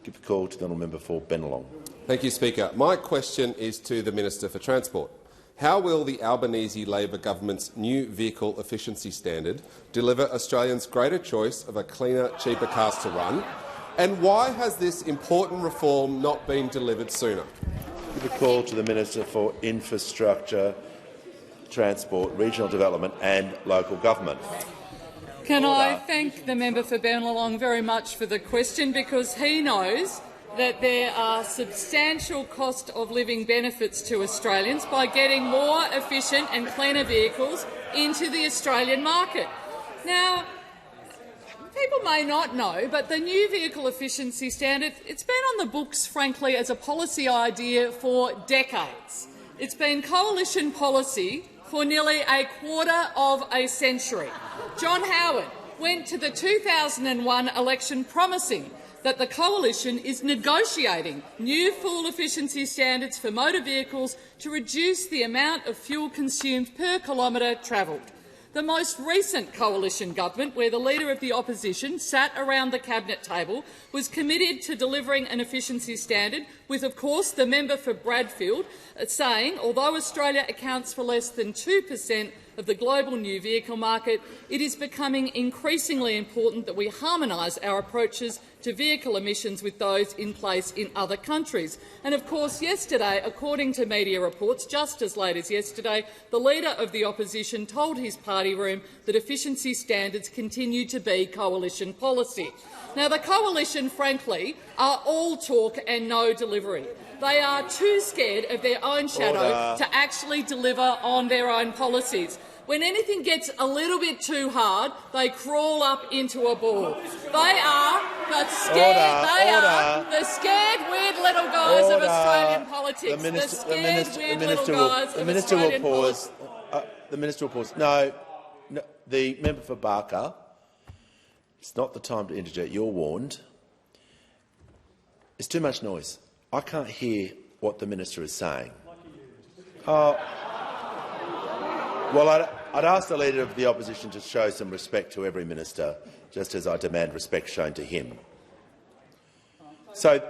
Give the call to the honourable member for Bennelong. Thank you, Speaker. My question is to the Minister for Transport. How will the Albanese Labor government's new vehicle efficiency standard deliver Australians greater choice of a cleaner, cheaper cars to run? And why has this important reform not been delivered sooner? Give the call to the Minister for Infrastructure, Transport, Regional Development and Local Government. Can I thank the member for Bennelong very much for the question, because he knows that there are substantial cost of living benefits to Australians by getting more efficient and cleaner vehicles into the Australian market. Now, people may not know, but the new vehicle efficiency standard, it's been on the books, frankly, as a policy idea for decades. It's been coalition policy for nearly a quarter of a century. John Howard went to the 2001 election promising that the coalition is negotiating new fuel efficiency standards for motor vehicles to reduce the amount of fuel consumed per kilometre travelled. The most recent coalition government, where the Leader of the Opposition sat around the cabinet table, was committed to delivering an efficiency standard, with, of course, the member for Bradfield saying, although Australia accounts for less than 2% of the global new vehicle market, it is becoming increasingly important that we harmonise our approaches to vehicle emissions with those in place in other countries. And of course, yesterday, according to media reports, just as late as yesterday, the Leader of the Opposition told his party room that efficiency standards continue to be coalition policy. Now, the coalition, frankly, are all talk and no delivery. They are too scared of their own shadow to actually deliver on their own policies. When anything gets a little bit too hard, they crawl up into a ball. They are the scared, weird little guys of Australian politics. The minister will pause. The minister will pause. No, the member for Barker. It's not the time to interject. You're warned. It's too much noise. I can't hear what the minister is saying. Well, I'd ask the Leader of the Opposition to show some respect to every minister, just as I demand respect shown to him. So,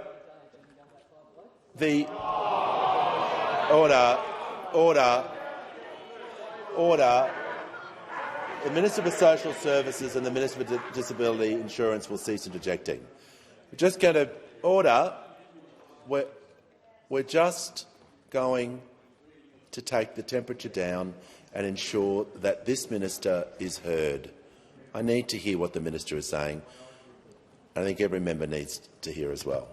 the order. The Minister for Social Services and the Minister for Disability Insurance will cease interjecting. We're just going to order. We're just going to take the temperature down and ensure that this minister is heard. I need to hear what the minister is saying. I think every member needs to hear as well.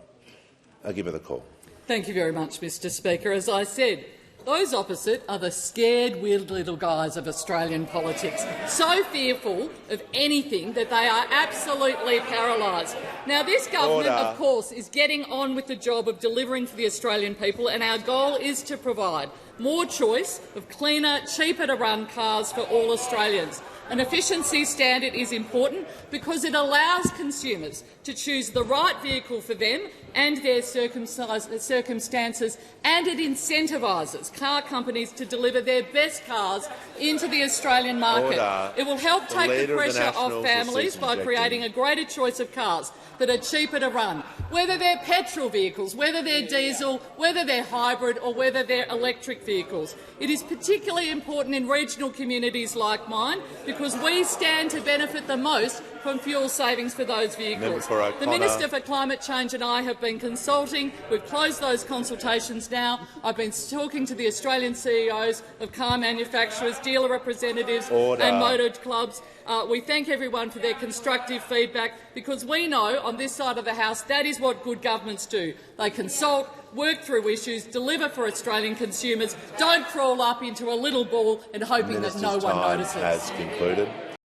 I'll give her the call. Thank you very much, Mr Speaker. As I said, those opposite are the scared, weird little guys of Australian politics, so fearful of anything that they are absolutely paralysed. Now, this government, of course, is getting on with the job of delivering for the Australian people, and our goal is to provide more choice of cleaner, cheaper-to-run cars for all Australians. An efficiency standard is important because it allows consumers to choose the right vehicle for them and their circumstances, and it incentivises car companies to deliver their best cars into the Australian market. It will help take the pressure off families by creating a greater choice of cars that are cheaper to run, whether they're petrol vehicles, whether they're diesel, whether they're hybrid or whether they're electric vehicles. It is particularly important in regional communities like mine because we stand to benefit the most from fuel savings for those vehicles. The Minister for Climate Change and I have been consulting. We've closed those consultations now. I've been talking to the Australian CEOs of car manufacturers, dealer representatives and motor clubs. We thank everyone for their constructive feedback because we know on this side of the House that is what good governments do. They consult, work through issues, deliver for Australian consumers, don't crawl up into a little ball and hoping that no one notices. Has concluded.